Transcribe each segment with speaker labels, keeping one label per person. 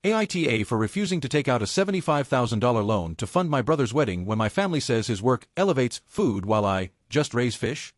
Speaker 1: AITA for refusing to take out a $75,000 loan to fund my brother's wedding when my family says his work elevates food while I just raise fish?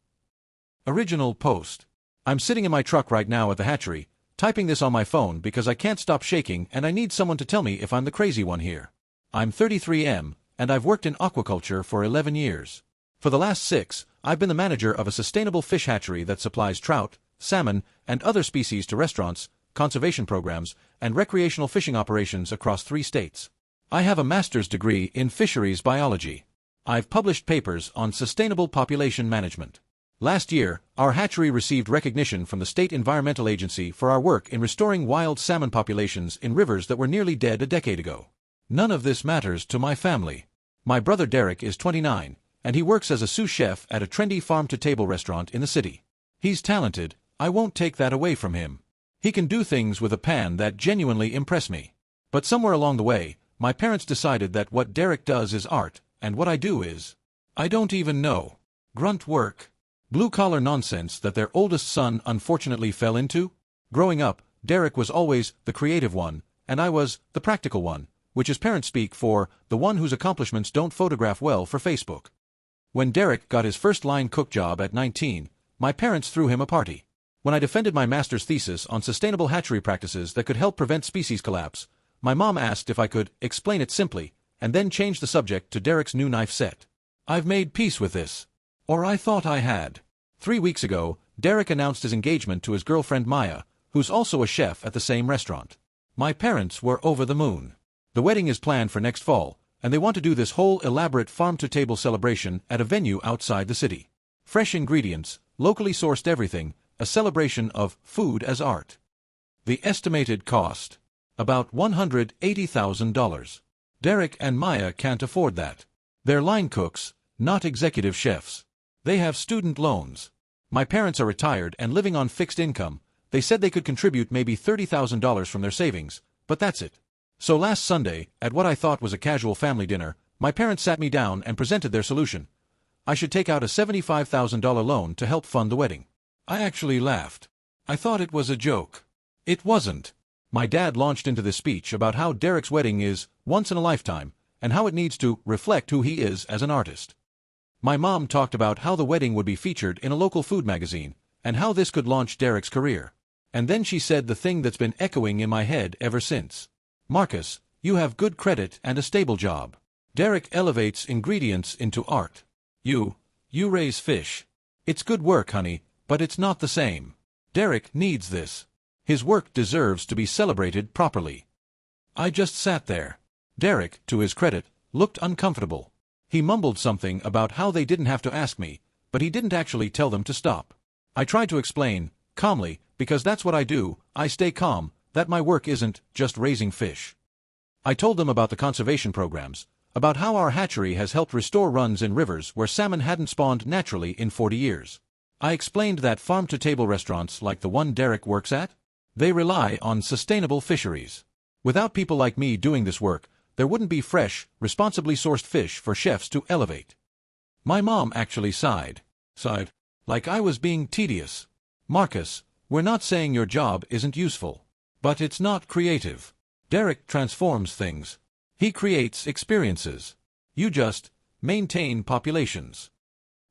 Speaker 1: Original post. I'm sitting in my truck right now at the hatchery, typing this on my phone because I can't stop shaking and I need someone to tell me if I'm the crazy one here. I'm 33M, and I've worked in aquaculture for 11 years. For the last 6, I've been the manager of a sustainable fish hatchery that supplies trout, salmon, and other species to restaurants, conservation programs, and recreational fishing operations across 3 states. I have a master's degree in fisheries biology. I've published papers on sustainable population management. Last year, our hatchery received recognition from the State Environmental Agency for our work in restoring wild salmon populations in rivers that were nearly dead a decade ago. None of this matters to my family. My brother Derek is 29, and he works as a sous chef at a trendy farm-to-table restaurant in the city. He's talented, I won't take that away from him. He can do things with a pan that genuinely impress me. But somewhere along the way, my parents decided that what Derek does is art, and what I do is, I don't even know, grunt work. Blue-collar nonsense that their oldest son unfortunately fell into? Growing up, Derek was always the creative one, and I was the practical one, which is parent speak for the one whose accomplishments don't photograph well for Facebook. When Derek got his first line cook job at 19, my parents threw him a party. When I defended my master's thesis on sustainable hatchery practices that could help prevent species collapse, my mom asked if I could explain it simply, and then change the subject to Derek's new knife set. I've made peace with this. Or I thought I had. 3 weeks ago, Derek announced his engagement to his girlfriend Maya, who's also a chef at the same restaurant. My parents were over the moon. The wedding is planned for next fall, and they want to do this whole elaborate farm-to-table celebration at a venue outside the city. Fresh ingredients, locally sourced everything, a celebration of food as art. The estimated cost? About $180,000. Derek and Maya can't afford that. They're line cooks, not executive chefs. They have student loans. My parents are retired and living on fixed income. They said they could contribute maybe $30,000 from their savings, but that's it. So last Sunday, at what I thought was a casual family dinner, my parents sat me down and presented their solution. I should take out a $75,000 loan to help fund the wedding. I actually laughed. I thought it was a joke. It wasn't. My dad launched into this speech about how Derek's wedding is once in a lifetime, and how it needs to reflect who he is as an artist. My mom talked about how the wedding would be featured in a local food magazine, and how this could launch Derek's career. And then she said the thing that's been echoing in my head ever since. Marcus, you have good credit and a stable job. Derek elevates ingredients into art. You raise fish. It's good work, honey, but it's not the same. Derek needs this. His work deserves to be celebrated properly. I just sat there. Derek, to his credit, looked uncomfortable. He mumbled something about how they didn't have to ask me, but he didn't actually tell them to stop. I tried to explain, calmly, because that's what I do, I stay calm, that my work isn't just raising fish. I told them about the conservation programs, about how our hatchery has helped restore runs in rivers where salmon hadn't spawned naturally in 40 years. I explained that farm-to-table restaurants like the one Derek works at, they rely on sustainable fisheries. Without people like me doing this work, there wouldn't be fresh, responsibly sourced fish for chefs to elevate. My mom actually sighed, like I was being tedious. Marcus, we're not saying your job isn't useful. But it's not creative. Derek transforms things. He creates experiences. You just maintain populations.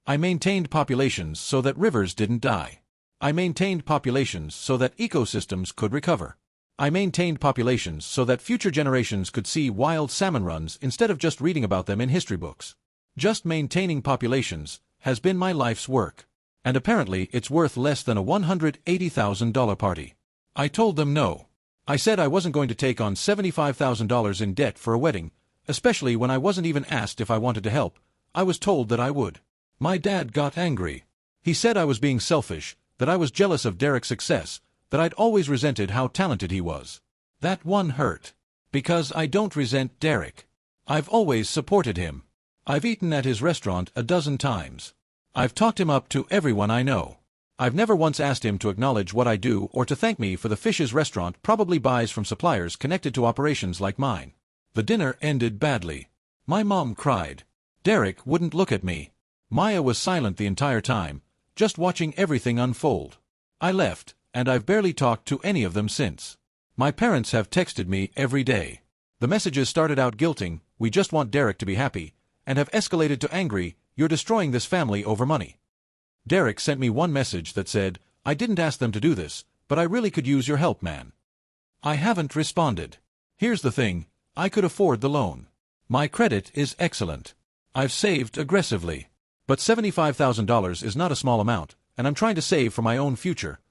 Speaker 1: I maintained populations so that rivers didn't die. I maintained populations so that ecosystems could recover. I maintained populations so that future generations could see wild salmon runs instead of just reading about them in history books. Just maintaining populations has been my life's work. And apparently it's worth less than a $180,000 party. I told them no. I said I wasn't going to take on $75,000 in debt for a wedding, especially when I wasn't even asked if I wanted to help. I was told that I would. My dad got angry. He said I was being selfish, that I was jealous of Derek's success, that I'd always resented how talented he was. That one hurt. Because I don't resent Derek. I've always supported him. I've eaten at his restaurant a dozen times. I've talked him up to everyone I know. I've never once asked him to acknowledge what I do or to thank me for the fish his restaurant probably buys from suppliers connected to operations like mine. The dinner ended badly. My mom cried. Derek wouldn't look at me. Maya was silent the entire time, just watching everything unfold. I left, and I've barely talked to any of them since. My parents have texted me every day. The messages started out guilting, "We just want Derek to be happy," and have escalated to angry, "You're destroying this family over money." Derek sent me one message that said, "I didn't ask them to do this, but I really could use your help, man." I haven't responded. Here's the thing, I could afford the loan. My credit is excellent. I've saved aggressively. But $75,000 is not a small amount, and I'm trying to save for my own future.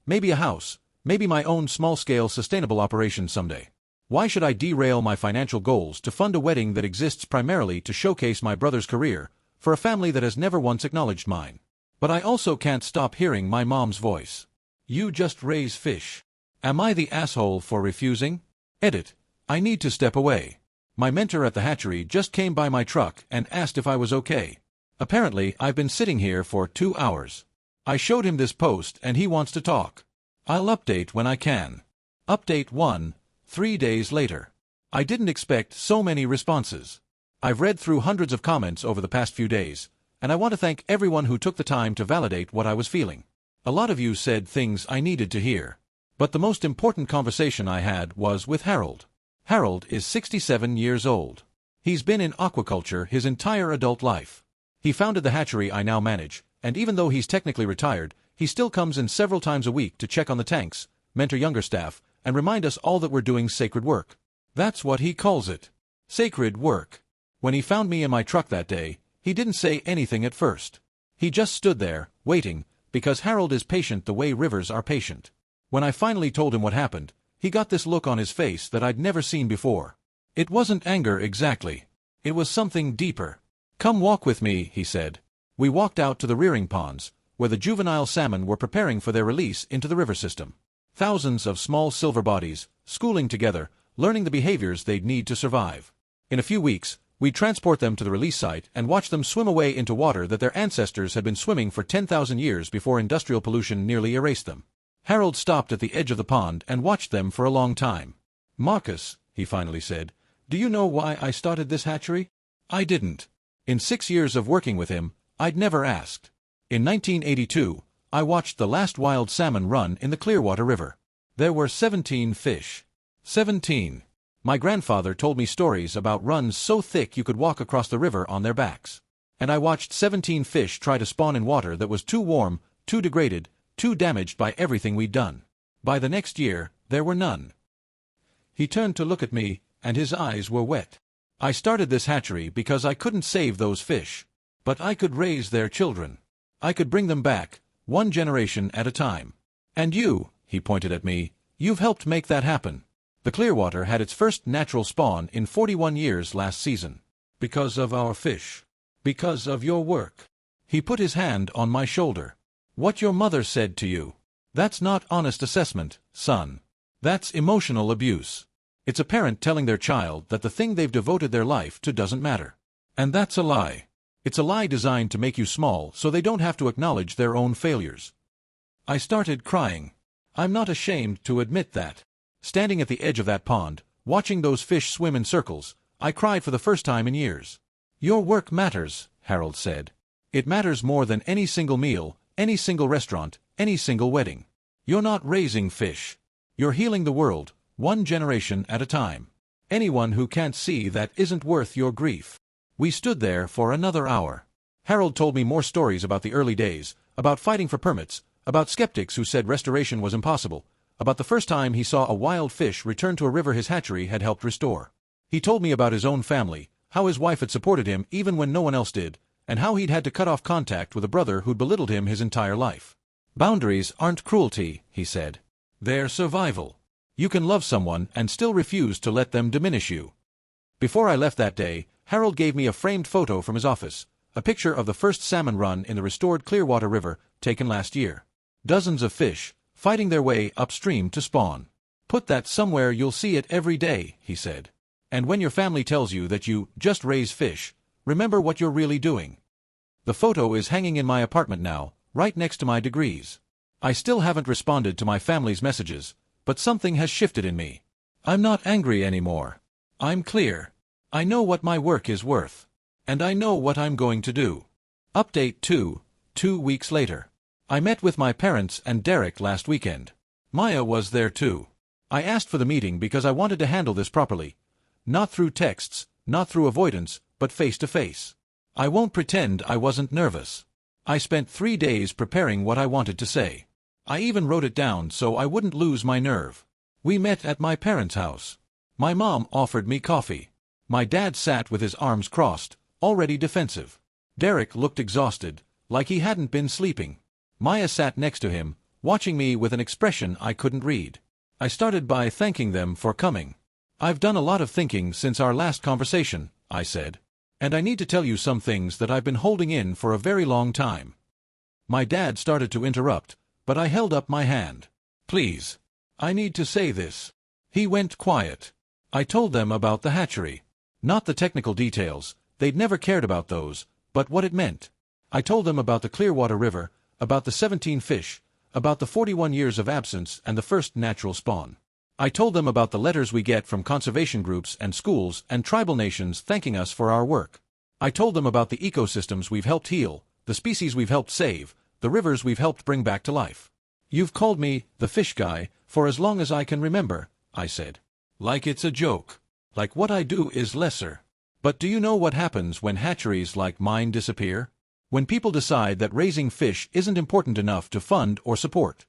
Speaker 1: Maybe a house, maybe my own small-scale sustainable operation someday. Why should I derail my financial goals to fund a wedding that exists primarily to showcase my brother's career, for a family that has never once acknowledged mine? But I also can't stop hearing my mom's voice. "You just raise fish." Am I the asshole for refusing? Edit. I need to step away. My mentor at the hatchery just came by my truck and asked if I was okay. Apparently, I've been sitting here for 2 hours. I showed him this post and he wants to talk. I'll update when I can. Update 1, 3 days later. I didn't expect so many responses. I've read through hundreds of comments over the past few days, and I want to thank everyone who took the time to validate what I was feeling. A lot of you said things I needed to hear. But the most important conversation I had was with Harold. Harold is 67 years old. He's been in aquaculture his entire adult life. He founded the hatchery I now manage, and even though he's technically retired, he still comes in several times a week to check on the tanks, mentor younger staff, and remind us all that we're doing sacred work. That's what he calls it. Sacred work. When he found me in my truck that day, he didn't say anything at first. He just stood there, waiting, because Harold is patient the way rivers are patient. When I finally told him what happened, he got this look on his face that I'd never seen before. It wasn't anger exactly. It was something deeper. "Come walk with me," he said. We walked out to the rearing ponds, where the juvenile salmon were preparing for their release into the river system. Thousands of small silver bodies, schooling together, learning the behaviors they'd need to survive. In a few weeks, we'd transport them to the release site and watch them swim away into water that their ancestors had been swimming for 10,000 years before industrial pollution nearly erased them. Harold stopped at the edge of the pond and watched them for a long time. "Marcus," he finally said, "do you know why I started this hatchery?" I didn't. In 6 years of working with him, I'd never asked. In 1982, I watched the last wild salmon run in the Clearwater River. There were 17 fish. 17. My grandfather told me stories about runs so thick you could walk across the river on their backs. And I watched 17 fish try to spawn in water that was too warm, too degraded, too damaged by everything we'd done. By the next year, there were none. He turned to look at me, and his eyes were wet. I started this hatchery because I couldn't save those fish. But I could raise their children. I could bring them back, one generation at a time. And you, he pointed at me, you've helped make that happen. The Clearwater had its first natural spawn in 41 years last season. Because of our fish. Because of your work. He put his hand on my shoulder. What your mother said to you. That's not honest assessment, son. That's emotional abuse. It's a parent telling their child that the thing they've devoted their life to doesn't matter. And that's a lie. It's a lie designed to make you small so they don't have to acknowledge their own failures. I started crying. I'm not ashamed to admit that. Standing at the edge of that pond, watching those fish swim in circles, I cried for the first time in years. Your work matters, Harold said. It matters more than any single meal, any single restaurant, any single wedding. You're not raising fish. You're healing the world, one generation at a time. Anyone who can't see that isn't worth your grief. We stood there for another hour. Harold told me more stories about the early days, about fighting for permits, about skeptics who said restoration was impossible, about the first time he saw a wild fish return to a river his hatchery had helped restore. He told me about his own family, how his wife had supported him even when no one else did, and how he'd had to cut off contact with a brother who'd belittled him his entire life. Boundaries aren't cruelty, he said. They're survival. You can love someone and still refuse to let them diminish you. Before I left that day, Harold gave me a framed photo from his office, a picture of the first salmon run in the restored Clearwater River, taken last year. Dozens of fish, fighting their way upstream to spawn. Put that somewhere you'll see it every day, he said. And when your family tells you that you just raise fish, remember what you're really doing. The photo is hanging in my apartment now, right next to my degrees. I still haven't responded to my family's messages, but something has shifted in me. I'm not angry anymore. I'm clear. I know what my work is worth. And I know what I'm going to do. Update 2, 2 weeks later. I met with my parents and Derek last weekend. Maya was there too. I asked for the meeting because I wanted to handle this properly. Not through texts, not through avoidance, but face to face. I won't pretend I wasn't nervous. I spent 3 days preparing what I wanted to say. I even wrote it down so I wouldn't lose my nerve. We met at my parents' house. My mom offered me coffee. My dad sat with his arms crossed, already defensive. Derek looked exhausted, like he hadn't been sleeping. Maya sat next to him, watching me with an expression I couldn't read. I started by thanking them for coming. I've done a lot of thinking since our last conversation, I said. And I need to tell you some things that I've been holding in for a very long time. My dad started to interrupt, but I held up my hand. Please. I need to say this. He went quiet. I told them about the hatchery. Not the technical details, they'd never cared about those, but what it meant. I told them about the Clearwater River, about the 17 fish, about the 41 years of absence and the first natural spawn. I told them about the letters we get from conservation groups and schools and tribal nations thanking us for our work. I told them about the ecosystems we've helped heal, the species we've helped save, the rivers we've helped bring back to life. You've called me the fish guy for as long as I can remember, I said. Like it's a joke. Like what I do is lesser. But do you know what happens when hatcheries like mine disappear? When people decide that raising fish isn't important enough to fund or support.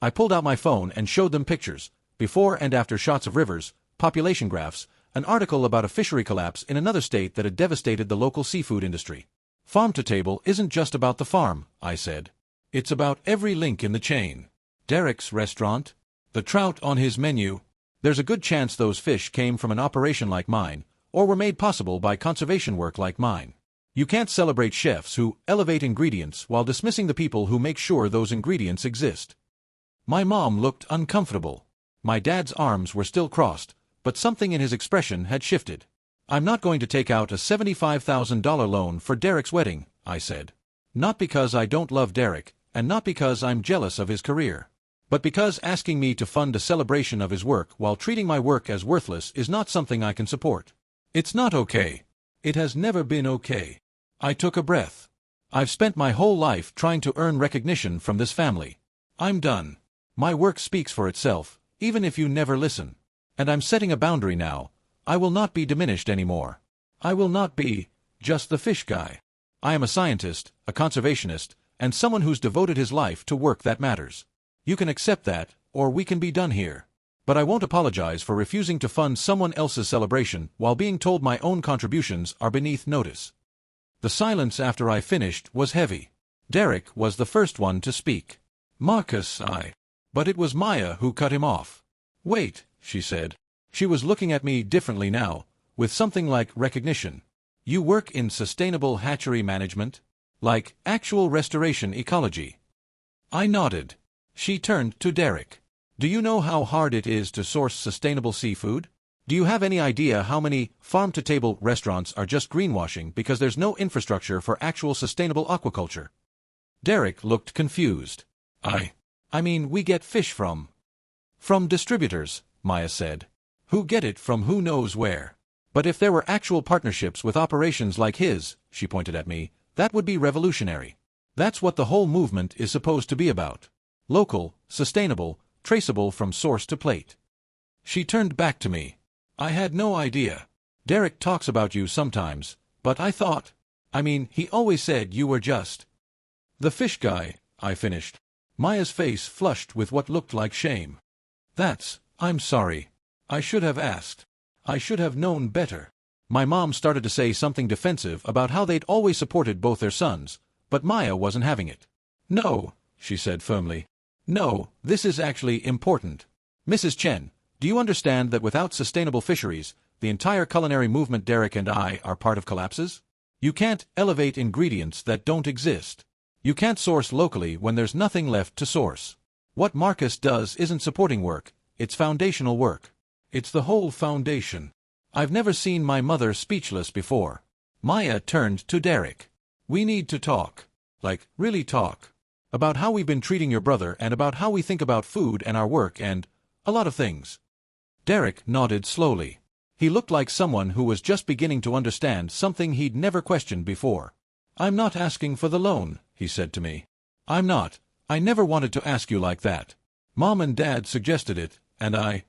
Speaker 1: I pulled out my phone and showed them pictures, before and after shots of rivers, population graphs, an article about a fishery collapse in another state that had devastated the local seafood industry. Farm to table isn't just about the farm, I said. It's about every link in the chain. Derek's restaurant, the trout on his menu. There's a good chance those fish came from an operation like mine, or were made possible by conservation work like mine. You can't celebrate chefs who elevate ingredients while dismissing the people who make sure those ingredients exist. My mom looked uncomfortable. My dad's arms were still crossed, but something in his expression had shifted. I'm not going to take out a $75,000 loan for Derek's wedding, I said. Not because I don't love Derek, and not because I'm jealous of his career. But because asking me to fund a celebration of his work while treating my work as worthless is not something I can support. It's not okay. It has never been okay. I took a breath. I've spent my whole life trying to earn recognition from this family. I'm done. My work speaks for itself, even if you never listen. And I'm setting a boundary now. I will not be diminished anymore. I will not be just the fish guy. I am a scientist, a conservationist, and someone who's devoted his life to work that matters. You can accept that, or we can be done here. But I won't apologize for refusing to fund someone else's celebration while being told my own contributions are beneath notice. The silence after I finished was heavy. Derek was the first one to speak. Marcus, But it was Maya who cut him off. Wait, she said. She was looking at me differently now, with something like recognition. You work in sustainable hatchery management? Like actual restoration ecology? I nodded. She turned to Derek. Do you know how hard it is to source sustainable seafood? Do you have any idea how many farm-to-table restaurants are just greenwashing because there's no infrastructure for actual sustainable aquaculture? Derek looked confused. I mean, we get fish from distributors, Maya said. Who get it from who knows where. But if there were actual partnerships with operations like his, she pointed at me, that would be revolutionary. That's what the whole movement is supposed to be about. Local, sustainable, traceable from source to plate. She turned back to me. I had no idea. Derek talks about you sometimes, but I thought... he always said you were just... the fish guy, I finished. Maya's face flushed with what looked like shame. I'm sorry. I should have asked. I should have known better. My mom started to say something defensive about how they'd always supported both their sons, but Maya wasn't having it. No, she said firmly. No, this is actually important. Mrs. Chen, do you understand that without sustainable fisheries, the entire culinary movement Derek and I are part of collapses? You can't elevate ingredients that don't exist. You can't source locally when there's nothing left to source. What Marcus does isn't supporting work, it's foundational work. It's the whole foundation. I've never seen my mother speechless before. Maya turned to Derek. We need to talk. Really talk. About how we've been treating your brother and about how we think about food and our work and a lot of things. Derek nodded slowly. He looked like someone who was just beginning to understand something he'd never questioned before. I'm not asking for the loan, he said to me. I'm not. I never wanted to ask you like that. Mom and Dad suggested it, And I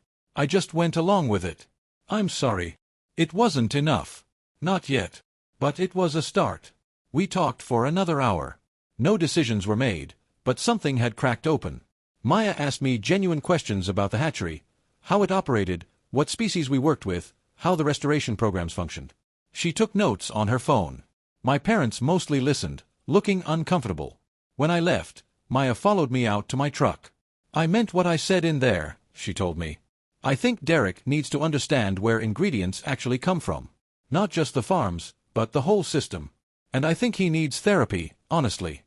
Speaker 1: just went along with it. I'm sorry. It wasn't enough. Not yet. But it was a start. We talked for another hour. No decisions were made, but something had cracked open. Maya asked me genuine questions about the hatchery, how it operated, what species we worked with, how the restoration programs functioned. She took notes on her phone. My parents mostly listened, looking uncomfortable. When I left, Maya followed me out to my truck. I meant what I said in there, she told me. I think Derek needs to understand where ingredients actually come from. Not just the farms, but the whole system. And I think he needs therapy, honestly.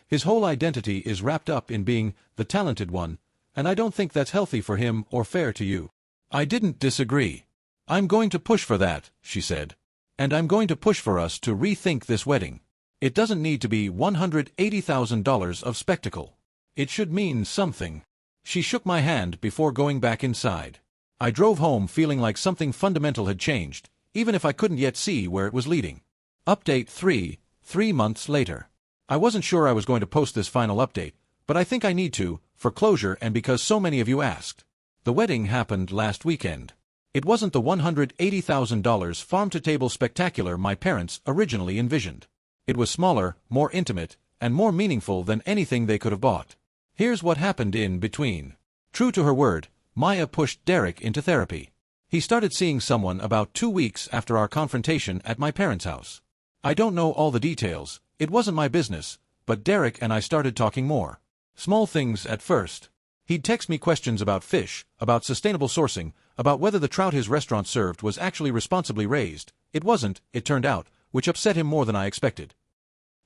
Speaker 1: His whole identity is wrapped up in being the talented one, and I don't think that's healthy for him or fair to you. I didn't disagree. I'm going to push for that, she said. And I'm going to push for us to rethink this wedding. It doesn't need to be $180,000 of spectacle. It should mean something. She shook my hand before going back inside. I drove home feeling like something fundamental had changed, even if I couldn't yet see where it was leading. Update 3, 3 months later. I wasn't sure I was going to post this final update, but I think I need to, for closure and because so many of you asked. The wedding happened last weekend. It wasn't the $180,000 farm-to-table spectacular my parents originally envisioned. It was smaller, more intimate, and more meaningful than anything they could have bought. Here's what happened in between. True to her word, Maya pushed Derek into therapy. He started seeing someone about 2 weeks after our confrontation at my parents' house. I don't know all the details, it wasn't my business, but Derek and I started talking more. Small things at first. He'd text me questions about fish, about sustainable sourcing, about whether the trout his restaurant served was actually responsibly raised. It wasn't, it turned out, which upset him more than I expected.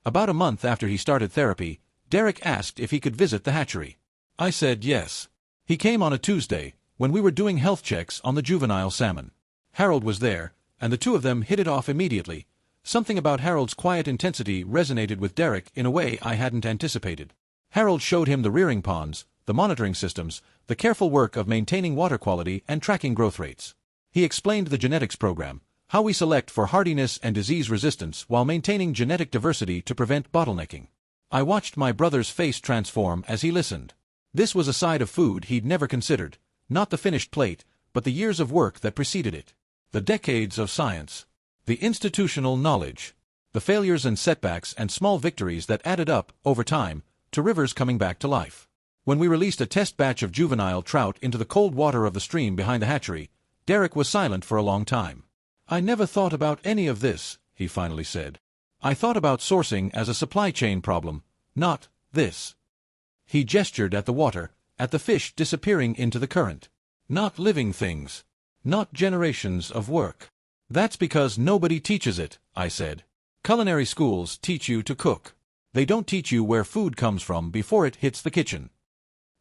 Speaker 1: About a month after he started therapy, Derek asked if he could visit the hatchery. I said yes. He came on a Tuesday, when we were doing health checks on the juvenile salmon. Harold was there, and the two of them hit it off immediately. Something about Harold's quiet intensity resonated with Derek in a way I hadn't anticipated. Harold showed him the rearing ponds, the monitoring systems, the careful work of maintaining water quality and tracking growth rates. He explained the genetics program, how we select for hardiness and disease resistance while maintaining genetic diversity to prevent bottlenecking. I watched my brother's face transform as he listened. This was a side of food he'd never considered, not the finished plate, but the years of work that preceded it. The decades of science. The institutional knowledge. The failures and setbacks and small victories that added up, over time, to rivers coming back to life. When we released a test batch of juvenile trout into the cold water of the stream behind the hatchery, Derek was silent for a long time. I never thought about any of this, he finally said. I thought about sourcing as a supply chain problem, not this. He gestured at the water, at the fish disappearing into the current. Not living things. Not generations of work. That's because nobody teaches it, I said. Culinary schools teach you to cook. They don't teach you where food comes from before it hits the kitchen.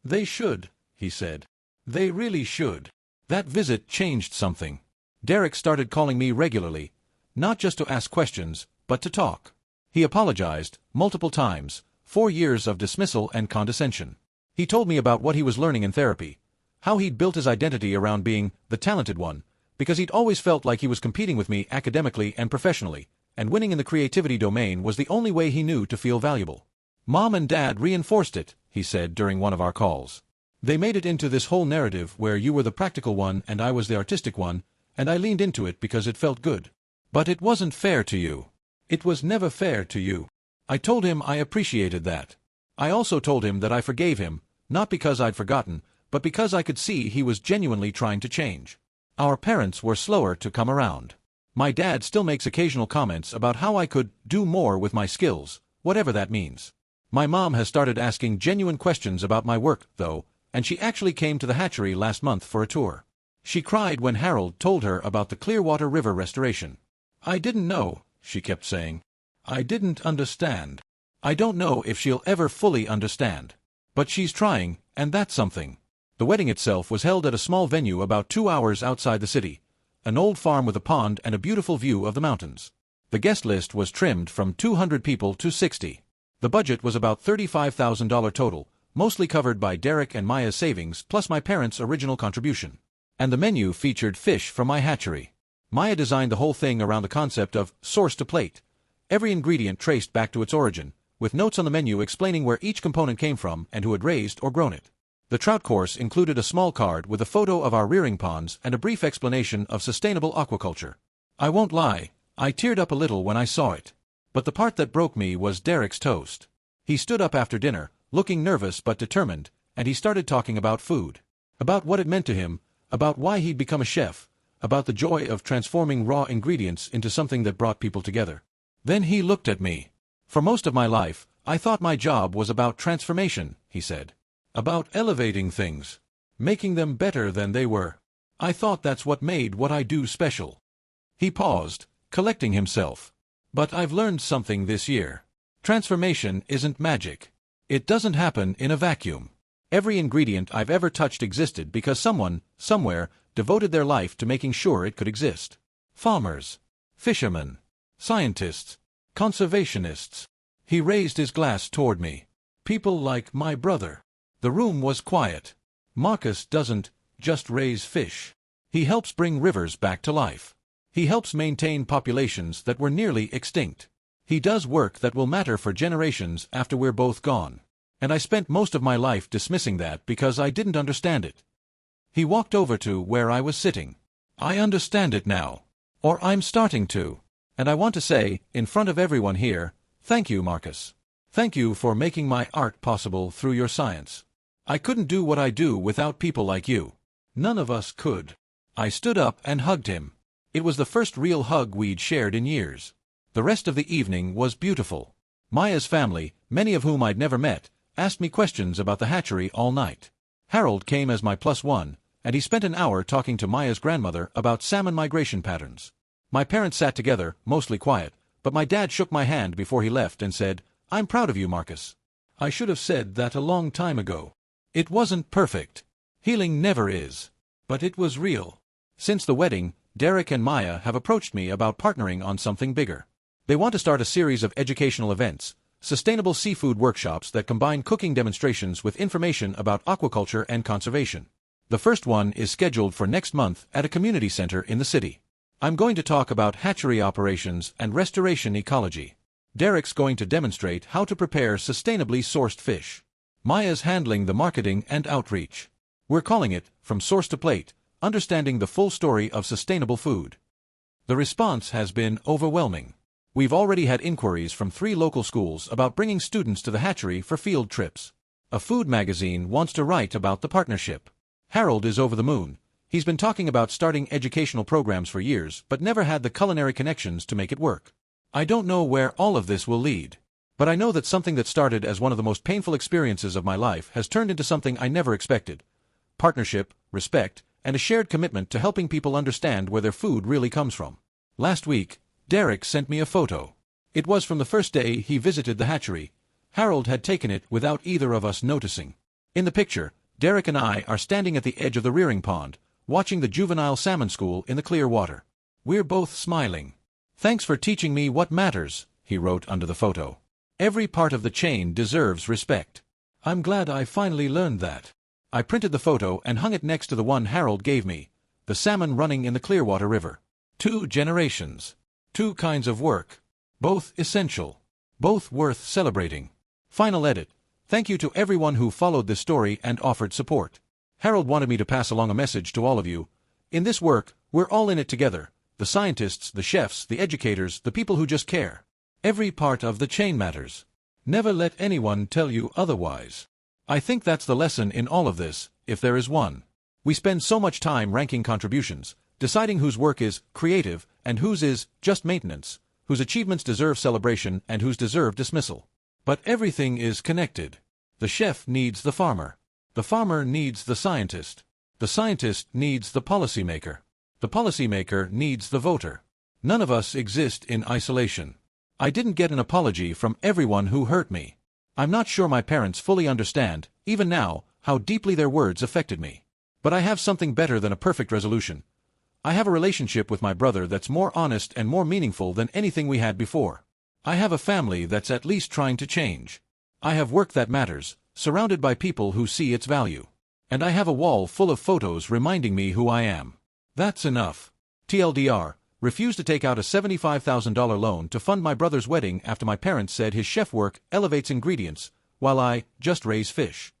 Speaker 1: They should, he said. They really should. That visit changed something. Derek started calling me regularly, not just to ask questions, but to talk. He apologized, multiple times, 4 years of dismissal and condescension. He told me about what he was learning in therapy, how he'd built his identity around being the talented one, because he'd always felt like he was competing with me academically and professionally, and winning in the creativity domain was the only way he knew to feel valuable. Mom and Dad reinforced it, he said during one of our calls. They made it into this whole narrative where you were the practical one and I was the artistic one, and I leaned into it because it felt good. But it wasn't fair to you. It was never fair to you. I told him I appreciated that. I also told him that I forgave him, not because I'd forgotten, but because I could see he was genuinely trying to change. Our parents were slower to come around. My dad still makes occasional comments about how I could do more with my skills, whatever that means. My mom has started asking genuine questions about my work, though, and she actually came to the hatchery last month for a tour. She cried when Harold told her about the Clearwater River restoration. I didn't know, she kept saying. I didn't understand. I don't know if she'll ever fully understand. But she's trying, and that's something. The wedding itself was held at a small venue about 2 hours outside the city, an old farm with a pond and a beautiful view of the mountains. The guest list was trimmed from 200 people to 60. The budget was about $35,000 total, mostly covered by Derek and Maya's savings plus my parents' original contribution. And the menu featured fish from my hatchery. Maya designed the whole thing around the concept of source to plate. Every ingredient traced back to its origin, with notes on the menu explaining where each component came from and who had raised or grown it. The trout course included a small card with a photo of our rearing ponds and a brief explanation of sustainable aquaculture. I won't lie, I teared up a little when I saw it. But the part that broke me was Derek's toast. He stood up after dinner, looking nervous but determined, and he started talking about food. About what it meant to him, about why he'd become a chef, about the joy of transforming raw ingredients into something that brought people together. Then he looked at me. For most of my life, I thought my job was about transformation, he said. About elevating things. Making them better than they were. I thought that's what made what I do special. He paused, collecting himself. But I've learned something this year. Transformation isn't magic. It doesn't happen in a vacuum. Every ingredient I've ever touched existed because someone, somewhere, devoted their life to making sure it could exist. Farmers. Fishermen. Scientists. Conservationists. He raised his glass toward me. People like my brother. The room was quiet. Marcus doesn't just raise fish. He helps bring rivers back to life. He helps maintain populations that were nearly extinct. He does work that will matter for generations after we're both gone. And I spent most of my life dismissing that because I didn't understand it. He walked over to where I was sitting. I understand it now. Or I'm starting to. And I want to say, in front of everyone here, thank you, Marcus. Thank you for making my art possible through your science. I couldn't do what I do without people like you. None of us could. I stood up and hugged him. It was the first real hug we'd shared in years. The rest of the evening was beautiful. Maya's family, many of whom I'd never met, asked me questions about the hatchery all night. Harold came as my +1, and he spent an hour talking to Maya's grandmother about salmon migration patterns. My parents sat together, mostly quiet, but my dad shook my hand before he left and said, "I'm proud of you, Marcus." I should have said that a long time ago. It wasn't perfect. Healing never is. But it was real. Since the wedding, Derek and Maya have approached me about partnering on something bigger. They want to start a series of educational events, sustainable seafood workshops that combine cooking demonstrations with information about aquaculture and conservation. The first one is scheduled for next month at a community center in the city. I'm going to talk about hatchery operations and restoration ecology. Derek's going to demonstrate how to prepare sustainably sourced fish. Maya's handling the marketing and outreach. We're calling it, From Source to Plate, Understanding the Full Story of Sustainable Food. The response has been overwhelming. We've already had inquiries from 3 local schools about bringing students to the hatchery for field trips. A food magazine wants to write about the partnership. Harold is over the moon. He's been talking about starting educational programs for years, but never had the culinary connections to make it work. I don't know where all of this will lead. But I know that something that started as one of the most painful experiences of my life has turned into something I never expected. Partnership, respect, and a shared commitment to helping people understand where their food really comes from. Last week, Derek sent me a photo. It was from the first day he visited the hatchery. Harold had taken it without either of us noticing. In the picture, Derek and I are standing at the edge of the rearing pond, watching the juvenile salmon school in the clear water. We're both smiling. "Thanks for teaching me what matters," he wrote under the photo. "Every part of the chain deserves respect. I'm glad I finally learned that." I printed the photo and hung it next to the one Harold gave me, the salmon running in the Clearwater River. 2 generations. 2 kinds of work. Both essential. Both worth celebrating. Final edit. Thank you to everyone who followed this story and offered support. Harold wanted me to pass along a message to all of you. In this work, we're all in it together. The scientists, the chefs, the educators, the people who just care. Every part of the chain matters. Never let anyone tell you otherwise. I think that's the lesson in all of this, if there is one. We spend so much time ranking contributions, deciding whose work is creative and whose is just maintenance, whose achievements deserve celebration and whose deserve dismissal. But everything is connected. The chef needs the farmer. The farmer needs the scientist. The scientist needs the policymaker. The policymaker needs the voter. None of us exist in isolation. I didn't get an apology from everyone who hurt me. I'm not sure my parents fully understand, even now, how deeply their words affected me. But I have something better than a perfect resolution. I have a relationship with my brother that's more honest and more meaningful than anything we had before. I have a family that's at least trying to change. I have work that matters, surrounded by people who see its value. And I have a wall full of photos reminding me who I am. That's enough. TLDR, refused to take out a $75,000 loan to fund my brother's wedding after my parents said his chef work elevates ingredients, while I just raise fish.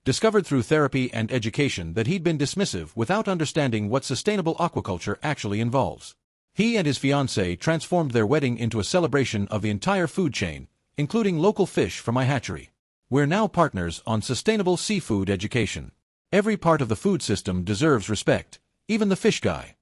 Speaker 1: Discovered through therapy and education that he'd been dismissive without understanding what sustainable aquaculture actually involves. He and his fiancée transformed their wedding into a celebration of the entire food chain, including local fish from my hatchery. We're now partners on sustainable seafood education. Every part of the food system deserves respect, even the fish guy.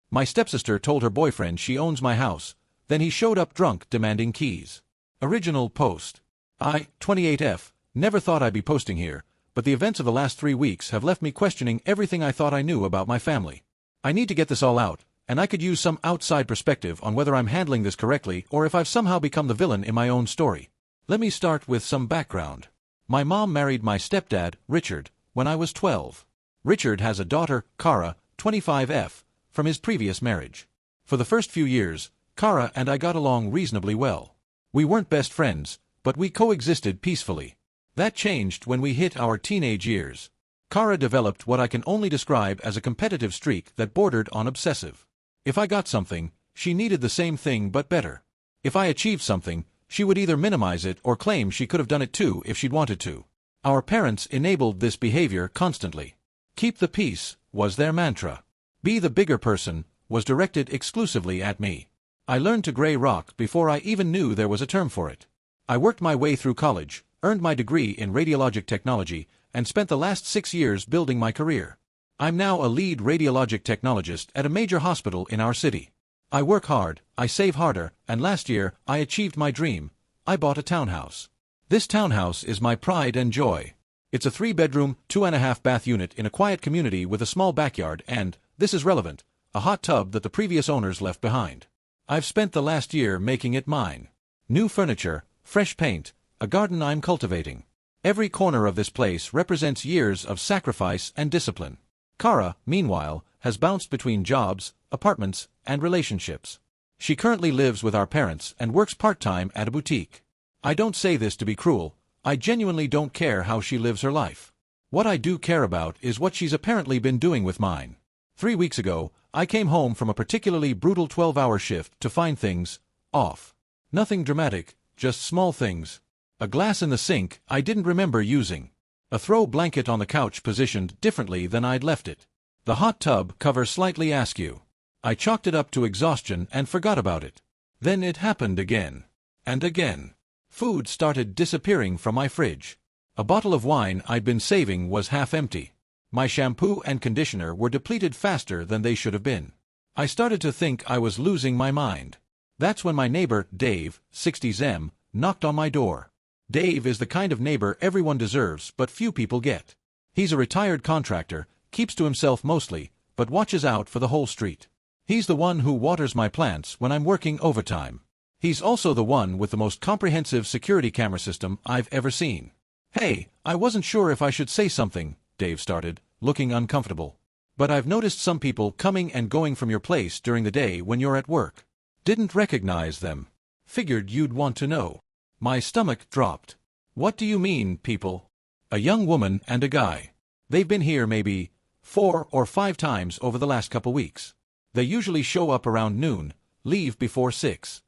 Speaker 1: My stepsister told her boyfriend she owns my house, then he showed up drunk demanding keys. Original post. I, 28F, never thought I'd be posting here, but the events of the last 3 weeks have left me questioning everything I thought I knew about my family. I need to get this all out, and I could use some outside perspective on whether I'm handling this correctly or if I've somehow become the villain in my own story. Let me start with some background. My mom married my stepdad, Richard, when I was 12. Richard has a daughter, Kara, 25F, from his previous marriage. For the first few years, Kara and I got along reasonably well. We weren't best friends, but we coexisted peacefully. That changed when we hit our teenage years. Kara developed what I can only describe as a competitive streak that bordered on obsessive. If I got something, she needed the same thing but better. If I achieved something, she would either minimize it or claim she could have done it too if she'd wanted to. Our parents enabled this behavior constantly. Keep the peace was their mantra. Be the bigger person was directed exclusively at me. I learned to gray rock before I even knew there was a term for it. I worked my way through college, earned my degree in radiologic technology, and spent the last 6 years building my career. I'm now a lead radiologic technologist at a major hospital in our city. I work hard, I save harder, and last year I achieved my dream. I bought a townhouse. This townhouse is my pride and joy. It's a 3-bedroom, 2.5-bath unit in a quiet community with a small backyard and, this is relevant, a hot tub that the previous owners left behind. I've spent the last year making it mine. New furniture, fresh paint, a garden I'm cultivating. Every corner of this place represents years of sacrifice and discipline. Kara, meanwhile, has bounced between jobs, apartments, and relationships. She currently lives with our parents and works part-time at a boutique. I don't say this to be cruel, I genuinely don't care how she lives her life. What I do care about is what she's apparently been doing with mine. 3 weeks ago, I came home from a particularly brutal 12-hour shift to find things off. Nothing dramatic, just small things. A glass in the sink I didn't remember using. A throw blanket on the couch positioned differently than I'd left it. The hot tub cover slightly askew. I chalked it up to exhaustion and forgot about it. Then it happened again. And again. Food started disappearing from my fridge. A bottle of wine I'd been saving was half empty. My shampoo and conditioner were depleted faster than they should have been. I started to think I was losing my mind. That's when my neighbor, Dave, 60s, knocked on my door. Dave is the kind of neighbor everyone deserves but few people get. He's a retired contractor, keeps to himself mostly, but watches out for the whole street. He's the one who waters my plants when I'm working overtime. He's also the one with the most comprehensive security camera system I've ever seen. Hey, I wasn't sure if I should say something, Dave started, looking uncomfortable. But I've noticed some people coming and going from your place during the day when you're at work. Didn't recognize them. Figured you'd want to know. My stomach dropped. What do you mean, people? A young woman and a guy. They've been here maybe 4 or 5 times over the last couple weeks. They usually show up around noon, leave before 6.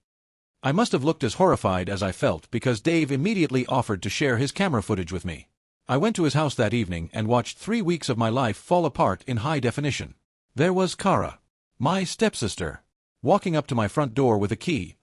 Speaker 1: I must have looked as horrified as I felt because Dave immediately offered to share his camera footage with me. I went to his house that evening and watched 3 weeks of my life fall apart in high definition. There was Kara, my stepsister, walking up to my front door with a key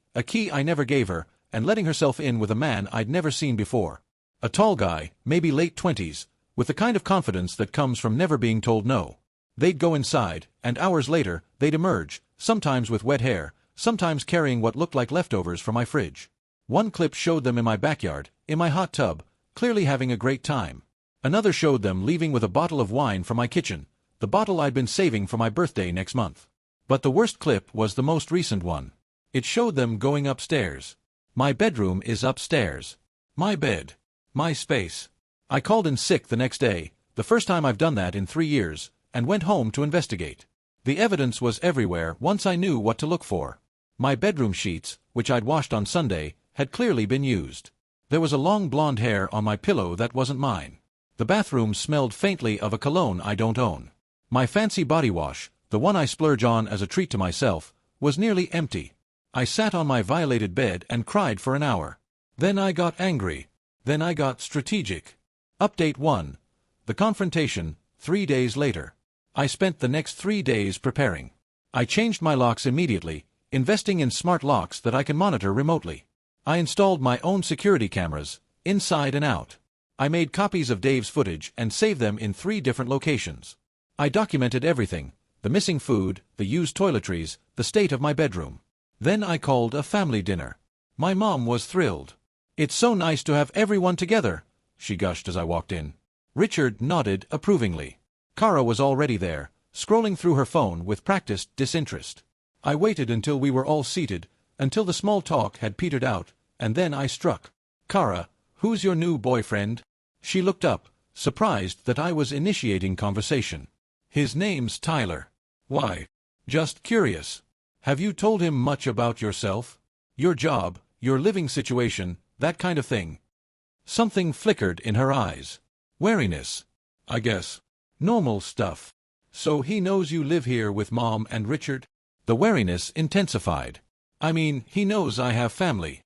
Speaker 1: I never gave her, and letting herself in with a man I'd never seen before. A tall guy, maybe late 20s, with the kind of confidence that comes from never being told no. They'd go inside, and hours later, they'd emerge, sometimes with wet hair, sometimes carrying what looked like leftovers from my fridge. One clip showed them in my backyard, in my hot tub, clearly having a great time. Another showed them leaving with a bottle of wine from my kitchen, the bottle I'd been saving for my birthday next month. But the worst clip was the most recent one. It showed them going upstairs. My bedroom is upstairs. My bed. My space. I called in sick the next day, the first time I've done that in 3 years, and went home to investigate. The evidence was everywhere once I knew what to look for. My bedroom sheets, which I'd washed on Sunday, had clearly been used. There was a long blonde hair on my pillow that wasn't mine. The bathroom smelled faintly of a cologne I don't own. My fancy body wash, the one I splurge on as a treat to myself, was nearly empty. I sat on my violated bed and cried for an hour. Then I got angry. Then I got strategic. Update 1. The confrontation, 3 days later. I spent the next 3 days preparing. I changed my locks immediately, investing in smart locks that I can monitor remotely. I installed my own security cameras, inside and out. I made copies of Dave's footage and saved them in 3 different locations. I documented everything, the missing food, the used toiletries, the state of my bedroom. Then I called a family dinner. My mom was thrilled. "It's so nice to have everyone together," she gushed as I walked in. Richard nodded approvingly. Kara was already there, scrolling through her phone with practiced disinterest. I waited until we were all seated, until the small talk had petered out, and then I struck. "Kara, who's your new boyfriend?" She looked up, surprised that I was initiating conversation. "His name's Tyler." "Why?" "Just curious. Have you told him much about yourself? Your job, your living situation, that kind of thing?" Something flickered in her eyes. "Wariness, I guess. Normal stuff. So he knows you live here with Mom and Richard?" The wariness intensified. "I mean, he knows I have family."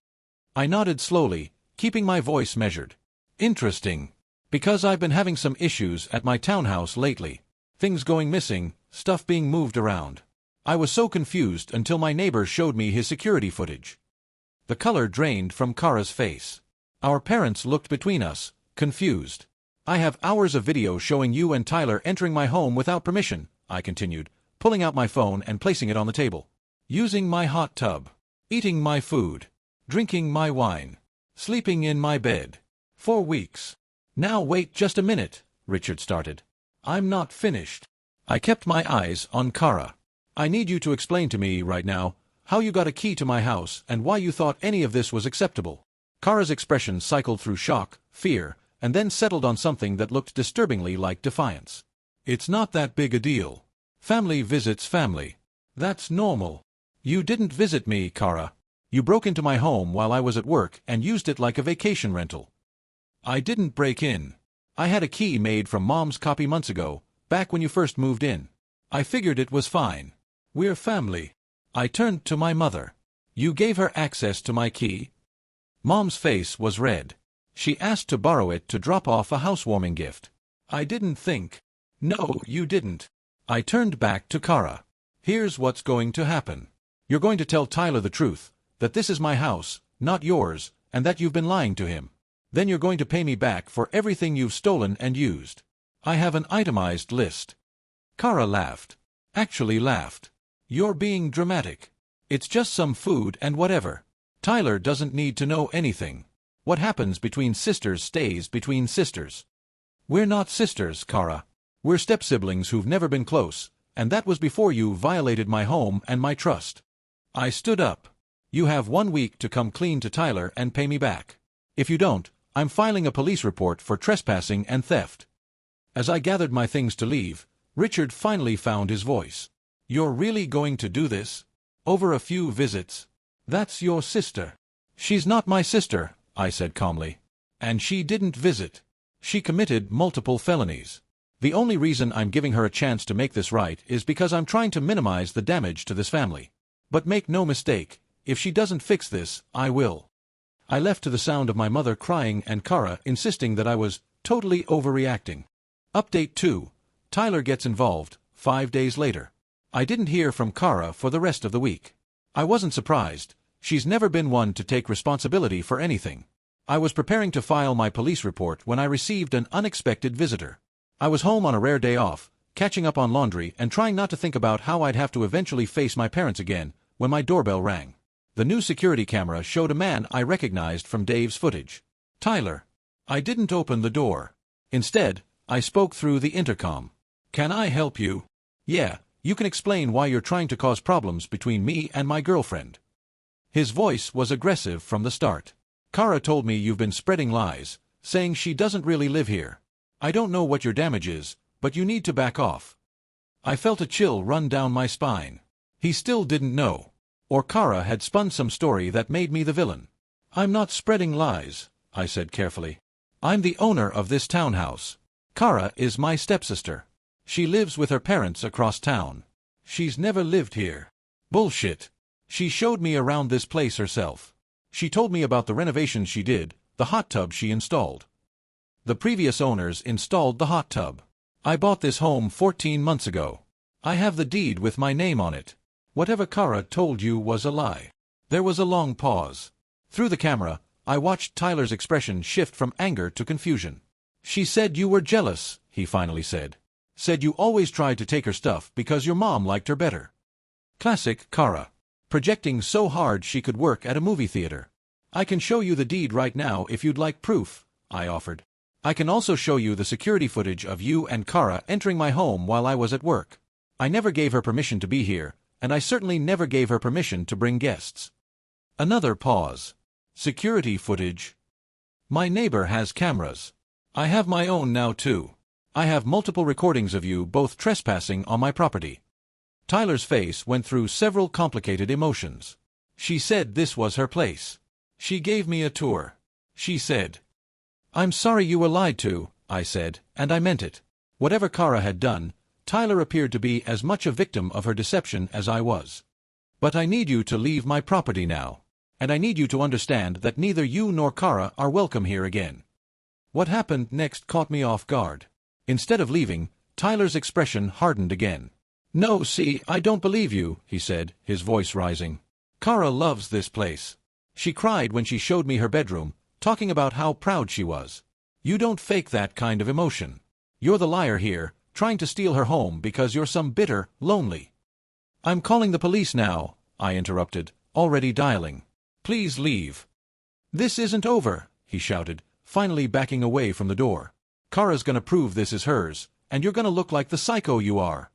Speaker 1: I nodded slowly, keeping my voice measured. "Interesting. Because I've been having some issues at my townhouse lately. Things going missing, stuff being moved around. I was so confused until my neighbor showed me his security footage." The color drained from Kara's face. Our parents looked between us, confused. "I have hours of video showing you and Tyler entering my home without permission," I continued, pulling out my phone and placing it on the table. "Using my hot tub. Eating my food. Drinking my wine. Sleeping in my bed. 4 weeks." "Now wait just a minute," Richard started. "I'm not finished." I kept my eyes on Kara. "I need you to explain to me right now how you got a key to my house and why you thought any of this was acceptable." Kara's expression cycled through shock, fear, and then settled on something that looked disturbingly like defiance. "It's not that big a deal. Family visits family. That's normal." "You didn't visit me, Kara. You broke into my home while I was at work and used it like a vacation rental." "I didn't break in. I had a key made from Mom's copy months ago, back when you first moved in. I figured it was fine. We're family." I turned to my mother. "You gave her access to my key?" Mom's face was red. "She asked to borrow it to drop off a housewarming gift." "I didn't think." "No, you didn't." I turned back to Kara. "Here's what's going to happen. You're going to tell Tyler the truth, that this is my house, not yours, and that you've been lying to him. Then you're going to pay me back for everything you've stolen and used. I have an itemized list." Kara laughed. Actually laughed. "You're being dramatic. It's just some food and whatever. Tyler doesn't need to know anything. What happens between sisters stays between sisters." "We're not sisters, Kara. We're step-siblings who've never been close, and that was before you violated my home and my trust." I stood up. "You have 1 week to come clean to Tyler and pay me back. If you don't, I'm filing a police report for trespassing and theft." As I gathered my things to leave, Richard finally found his voice. "You're really going to do this? Over a few visits? That's your sister." "She's not my sister," I said calmly. "And she didn't visit. She committed multiple felonies. The only reason I'm giving her a chance to make this right is because I'm trying to minimize the damage to this family. But make no mistake, if she doesn't fix this, I will." I left to the sound of my mother crying and Kara insisting that I was totally overreacting. Update 2. Tyler gets involved, 5 days later. I didn't hear from Kara for the rest of the week. I wasn't surprised. She's never been one to take responsibility for anything. I was preparing to file my police report when I received an unexpected visitor. I was home on a rare day off, catching up on laundry and trying not to think about how I'd have to eventually face my parents again, when my doorbell rang. The new security camera showed a man I recognized from Dave's footage. "Tyler." I didn't open the door. Instead, I spoke through the intercom. "Can I help you?" "Yeah, you can explain why you're trying to cause problems between me and my girlfriend." His voice was aggressive from the start. "Kara told me you've been spreading lies, saying she doesn't really live here. I don't know what your damage is, but you need to back off." I felt a chill run down my spine. He still didn't know. Or Kara had spun some story that made me the villain. "I'm not spreading lies," I said carefully. "I'm the owner of this townhouse. Kara is my stepsister. She lives with her parents across town. She's never lived here." "Bullshit. She showed me around this place herself. She told me about the renovations she did, the hot tub she installed. The previous owners installed the hot tub. I bought this home 14 months ago. I have the deed with my name on it. Whatever Kara told you was a lie. There was a long pause. Through the camera, I watched Tyler's expression shift from anger to confusion. She said you were jealous, he finally said. Said you always tried to take her stuff because your mom liked her better. Classic Kara. Projecting so hard she could work at a movie theater. I can show you the deed right now if you'd like proof, I offered. I can also show you the security footage of you and Kara entering my home while I was at work. I never gave her permission to be here, and I certainly never gave her permission to bring guests. Another pause. Security footage. My neighbor has cameras. I have my own now too. I have multiple recordings of you both trespassing on my property. Tyler's face went through several complicated emotions. She said this was her place. She gave me a tour. She said, "I'm sorry you were lied to," I said, and I meant it. Whatever Kara had done, Tyler appeared to be as much a victim of her deception as I was. But I need you to leave my property now. And I need you to understand that neither you nor Kara are welcome here again. What happened next caught me off guard. Instead of leaving, Tyler's expression hardened again. "No, see, I don't believe you," he said, his voice rising. "Kara loves this place. She cried when she showed me her bedroom, talking about how proud she was. You don't fake that kind of emotion. You're the liar here, trying to steal her home because you're some bitter, lonely." "I'm calling the police now," I interrupted, already dialing. "Please leave." "This isn't over," he shouted, finally backing away from the door. "Kara's gonna prove this is hers, and you're gonna look like the psycho you are."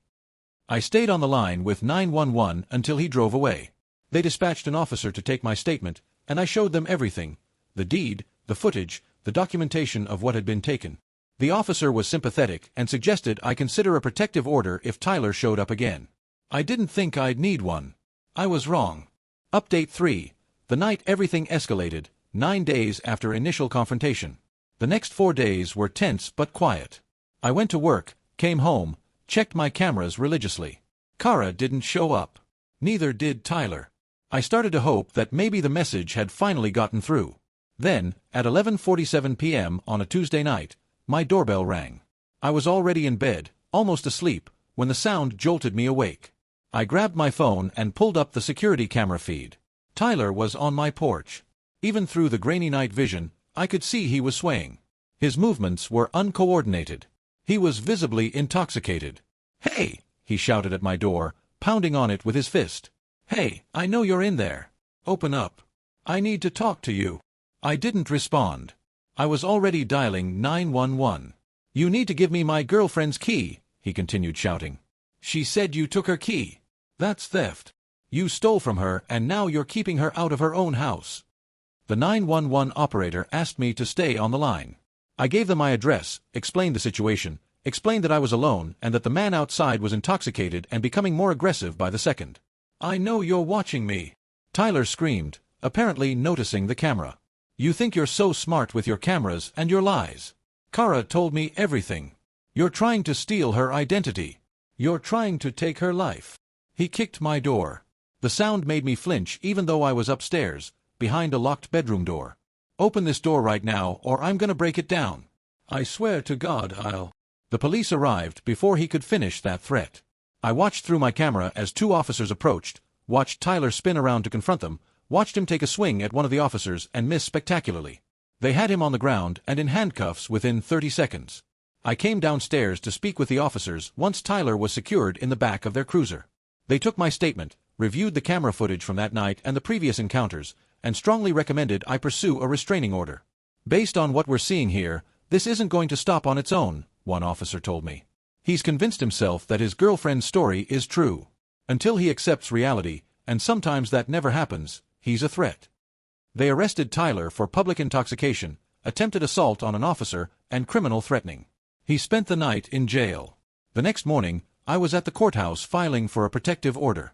Speaker 1: I stayed on the line with 911 until he drove away. They dispatched an officer to take my statement, and I showed them everything. The deed, the footage, the documentation of what had been taken. The officer was sympathetic and suggested I consider a protective order if Tyler showed up again. I didn't think I'd need one. I was wrong. Update 3. The night everything escalated, 9 days after initial confrontation. The next 4 days were tense but quiet. I went to work, came home, checked my cameras religiously. Kara didn't show up. Neither did Tyler. I started to hope that maybe the message had finally gotten through. Then, at 11:47 p.m. on a Tuesday night, my doorbell rang. I was already in bed, almost asleep, when the sound jolted me awake. I grabbed my phone and pulled up the security camera feed. Tyler was on my porch. Even through the grainy night vision, I could see he was swaying. His movements were uncoordinated. He was visibly intoxicated. "Hey!" he shouted at my door, pounding on it with his fist. "Hey, I know you're in there. Open up. I need to talk to you." I didn't respond. I was already dialing 911. "You need to give me my girlfriend's key," he continued shouting. "She said you took her key. That's theft. You stole from her and now you're keeping her out of her own house." The 911 operator asked me to stay on the line. I gave them my address, explained the situation, explained that I was alone and that the man outside was intoxicated and becoming more aggressive by the second. "I know you're watching me," Tyler screamed, apparently noticing the camera. "You think you're so smart with your cameras and your lies. Kara told me everything. You're trying to steal her identity. You're trying to take her life." He kicked my door. The sound made me flinch even though I was upstairs, behind a locked bedroom door. "Open this door right now or I'm gonna break it down. I swear to God I'll—" The police arrived before he could finish that threat. I watched through my camera as 2 officers approached, watched Tyler spin around to confront them, watched him take a swing at one of the officers and miss spectacularly. They had him on the ground and in handcuffs within 30 seconds. I came downstairs to speak with the officers once Tyler was secured in the back of their cruiser. They took my statement, reviewed the camera footage from that night and the previous encounters, and strongly recommended I pursue a restraining order. "Based on what we're seeing here, this isn't going to stop on its own," one officer told me. "He's convinced himself that his girlfriend's story is true. Until he accepts reality, and sometimes that never happens, he's a threat." They arrested Tyler for public intoxication, attempted assault on an officer, and criminal threatening. He spent the night in jail. The next morning, I was at the courthouse filing for a protective order.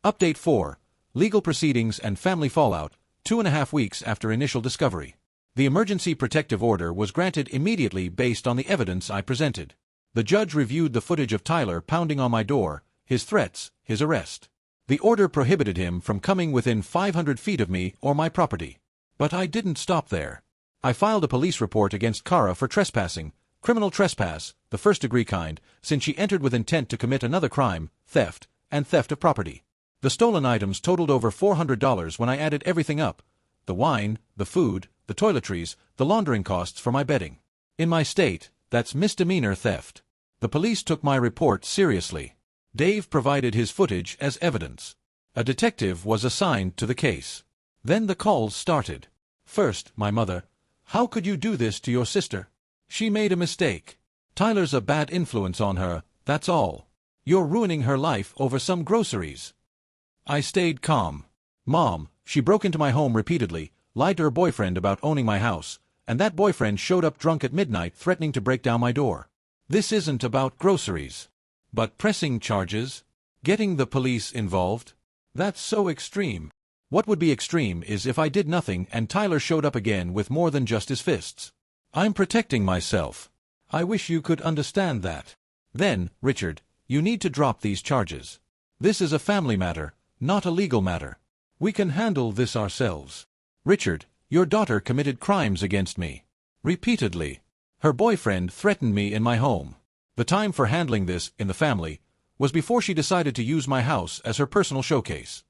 Speaker 1: Update 4. Legal proceedings and family fallout, 2.5 weeks after initial discovery. The emergency protective order was granted immediately based on the evidence I presented. The judge reviewed the footage of Tyler pounding on my door, his threats, his arrest. The order prohibited him from coming within 500 feet of me or my property. But I didn't stop there. I filed a police report against Kara for trespassing, criminal trespass, the first-degree kind, since she entered with intent to commit another crime, theft, and theft of property. The stolen items totaled over $400 when I added everything up: the wine, the food, the toiletries, the laundering costs for my bedding. In my state, that's misdemeanor theft. The police took my report seriously. Dave provided his footage as evidence. A detective was assigned to the case. Then the calls started. First, my mother. "How could you do this to your sister? She made a mistake. Tyler's a bad influence on her, that's all. You're ruining her life over some groceries." I stayed calm. "Mom, she broke into my home repeatedly, lied to her boyfriend about owning my house, and that boyfriend showed up drunk at midnight threatening to break down my door. This isn't about groceries." "But pressing charges? Getting the police involved? That's so extreme." "What would be extreme is if I did nothing and Tyler showed up again with more than just his fists. I'm protecting myself. I wish you could understand that." "Then, Richard, you need to drop these charges. This is a family matter, not a legal matter. We can handle this ourselves." "Richard, your daughter committed crimes against me. Repeatedly. Her boyfriend threatened me in my home. The time for handling this in the family was before she decided to use my house as her personal showcase.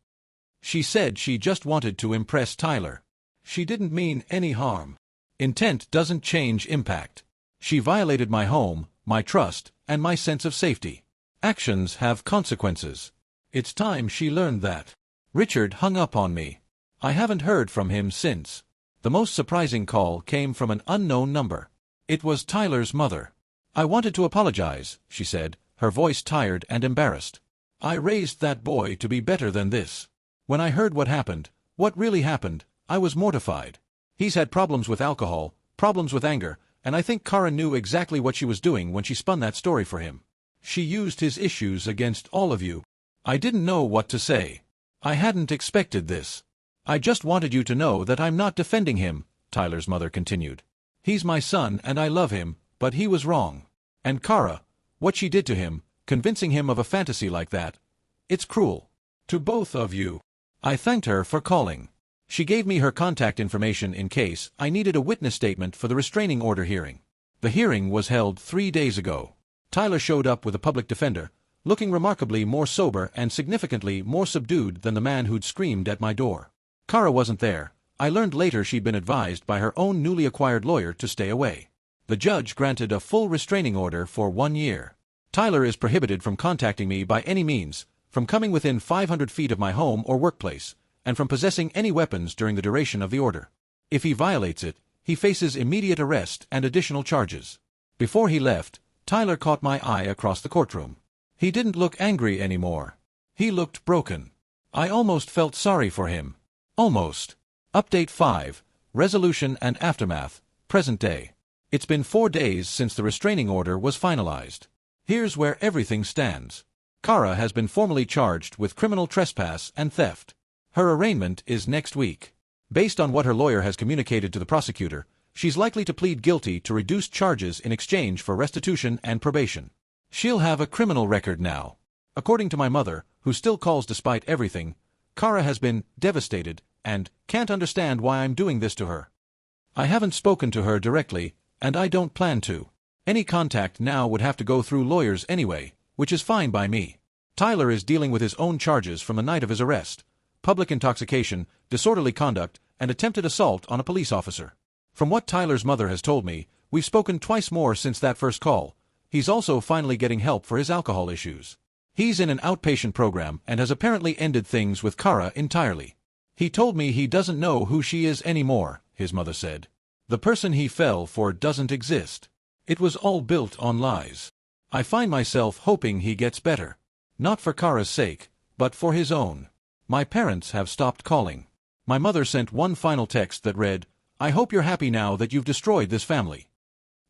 Speaker 1: She said she just wanted to impress Tyler. She didn't mean any harm. Intent doesn't change impact. She violated my home, my trust, and my sense of safety. Actions have consequences. It's time she learned that." Richard hung up on me. I haven't heard from him since. The most surprising call came from an unknown number. It was Tyler's mother. "I wanted to apologize," she said, her voice tired and embarrassed. "I raised that boy to be better than this. When I heard what happened, what really happened, I was mortified. He's had problems with alcohol, problems with anger, and I think Kara knew exactly what she was doing when she spun that story for him. She used his issues against all of you." I didn't know what to say. "I hadn't expected this. I just wanted you to know that I'm not defending him," Tyler's mother continued. "He's my son and I love him, but he was wrong. And Kara, what she did to him, convincing him of a fantasy like that, it's cruel. To both of you." I thanked her for calling. She gave me her contact information in case I needed a witness statement for the restraining order hearing. The hearing was held 3 days ago. Tyler showed up with a public defender, looking remarkably more sober and significantly more subdued than the man who'd screamed at my door. Kara wasn't there. I learned later she'd been advised by her own newly acquired lawyer to stay away. The judge granted a full restraining order for 1 year. Tyler is prohibited from contacting me by any means, from coming within 500 feet of my home or workplace, and from possessing any weapons during the duration of the order. If he violates it, he faces immediate arrest and additional charges. Before he left, Tyler caught my eye across the courtroom. He didn't look angry anymore. He looked broken. I almost felt sorry for him. Almost. Update 5. Resolution and Aftermath, present day. It's been 4 days since the restraining order was finalized. Here's where everything stands. Kara has been formally charged with criminal trespass and theft. Her arraignment is next week. Based on what her lawyer has communicated to the prosecutor, she's likely to plead guilty to reduced charges in exchange for restitution and probation. She'll have a criminal record now. According to my mother, who still calls despite everything, Kara has been devastated and can't understand why I'm doing this to her. I haven't spoken to her directly, and I don't plan to. Any contact now would have to go through lawyers anyway, which is fine by me. Tyler is dealing with his own charges from the night of his arrest: public intoxication, disorderly conduct, and attempted assault on a police officer. From what Tyler's mother has told me, we've spoken twice more since that first call. He's also finally getting help for his alcohol issues. He's in an outpatient program and has apparently ended things with Kara entirely. He told me he doesn't know who she is anymore, his mother said. The person he fell for doesn't exist. It was all built on lies. I find myself hoping he gets better. Not for Kara's sake, but for his own. My parents have stopped calling. My mother sent one final text that read, "I hope you're happy now that you've destroyed this family."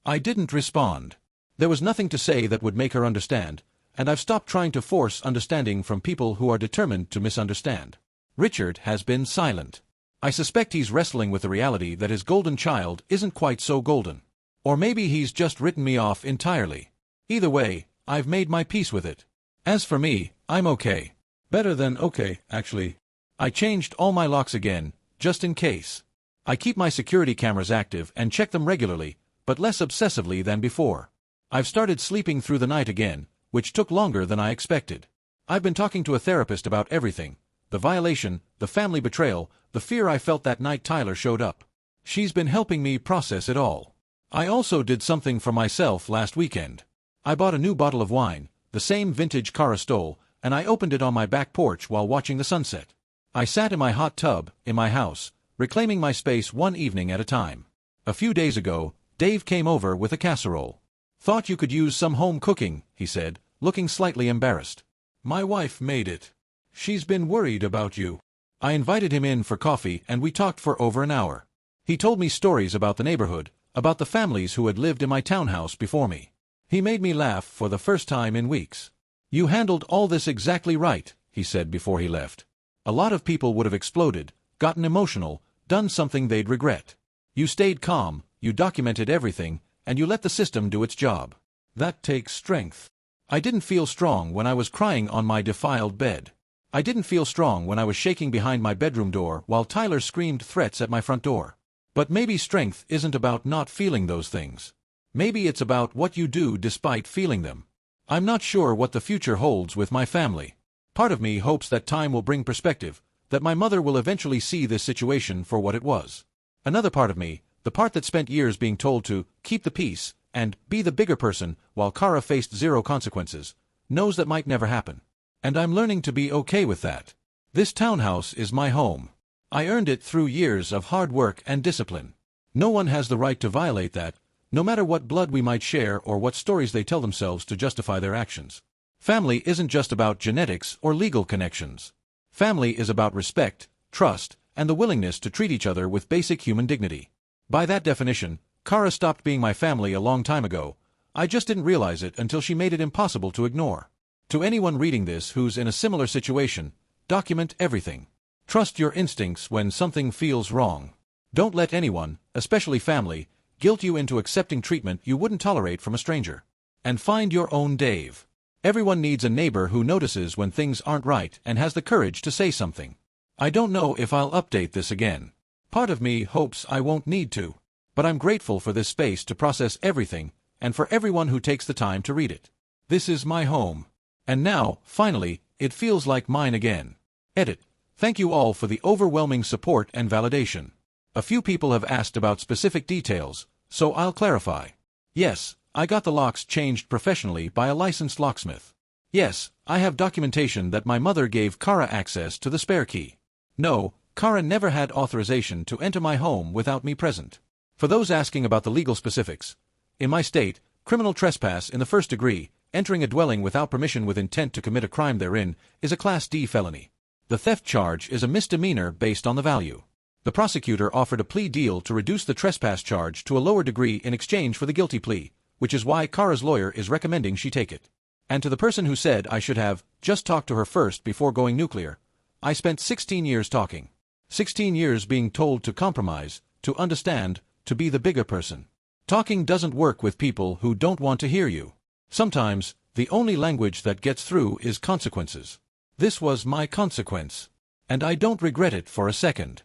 Speaker 1: I didn't respond. There was nothing to say that would make her understand, and I've stopped trying to force understanding from people who are determined to misunderstand. Richard has been silent. I suspect he's wrestling with the reality that his golden child isn't quite so golden. Or maybe he's just written me off entirely. Either way, I've made my peace with it. As for me, I'm okay. Better than okay, actually. I changed all my locks again, just in case. I keep my security cameras active and check them regularly, but less obsessively than before. I've started sleeping through the night again, which took longer than I expected. I've been talking to a therapist about everything: the violation, the family betrayal, the fear I felt that night Tyler showed up. She's been helping me process it all. I also did something for myself last weekend. I bought a new bottle of wine, the same vintage Cara stole, and I opened it on my back porch while watching the sunset. I sat in my hot tub, in my house, reclaiming my space one evening at a time. A few days ago, Dave came over with a casserole. "Thought you could use some home cooking," he said, looking slightly embarrassed. "My wife made it. She's been worried about you." I invited him in for coffee and we talked for over an hour. He told me stories about the neighborhood, about the families who had lived in my townhouse before me. He made me laugh for the first time in weeks. "You handled all this exactly right," he said before he left. "A lot of people would have exploded, gotten emotional, done something they'd regret. You stayed calm, you documented everything, and you let the system do its job. That takes strength." I didn't feel strong when I was crying on my defiled bed. I didn't feel strong when I was shaking behind my bedroom door while Tyler screamed threats at my front door. But maybe strength isn't about not feeling those things. Maybe it's about what you do despite feeling them. I'm not sure what the future holds with my family. Part of me hopes that time will bring perspective, that my mother will eventually see this situation for what it was. Another part of me, the part that spent years being told to keep the peace and be the bigger person while Cara faced zero consequences, knows that might never happen. And I'm learning to be okay with that. This townhouse is my home. I earned it through years of hard work and discipline. No one has the right to violate that, no matter what blood we might share or what stories they tell themselves to justify their actions. Family isn't just about genetics or legal connections. Family is about respect, trust, and the willingness to treat each other with basic human dignity. By that definition, Cara stopped being my family a long time ago. I just didn't realize it until she made it impossible to ignore. To anyone reading this who's in a similar situation, document everything. Trust your instincts when something feels wrong. Don't let anyone, especially family, guilt you into accepting treatment you wouldn't tolerate from a stranger. And find your own Dave. Everyone needs a neighbor who notices when things aren't right and has the courage to say something. I don't know if I'll update this again. Part of me hopes I won't need to. But I'm grateful for this space to process everything, and for everyone who takes the time to read it. This is my home. And now, finally, it feels like mine again. Edit. Thank you all for the overwhelming support and validation. A few people have asked about specific details, so I'll clarify. Yes, I got the locks changed professionally by a licensed locksmith. Yes, I have documentation that my mother gave Cara access to the spare key. No, Cara never had authorization to enter my home without me present. For those asking about the legal specifics, in my state, criminal trespass in the first degree, entering a dwelling without permission with intent to commit a crime therein, is a Class D felony. The theft charge is a misdemeanor based on the value. The prosecutor offered a plea deal to reduce the trespass charge to a lower degree in exchange for the guilty plea, which is why Cara's lawyer is recommending she take it. And to the person who said I should have just talked to her first before going nuclear, I spent 16 years talking. 16 years being told to compromise, to understand, to be the bigger person. Talking doesn't work with people who don't want to hear you. Sometimes, the only language that gets through is consequences. This was my consequence. And I don't regret it for a second.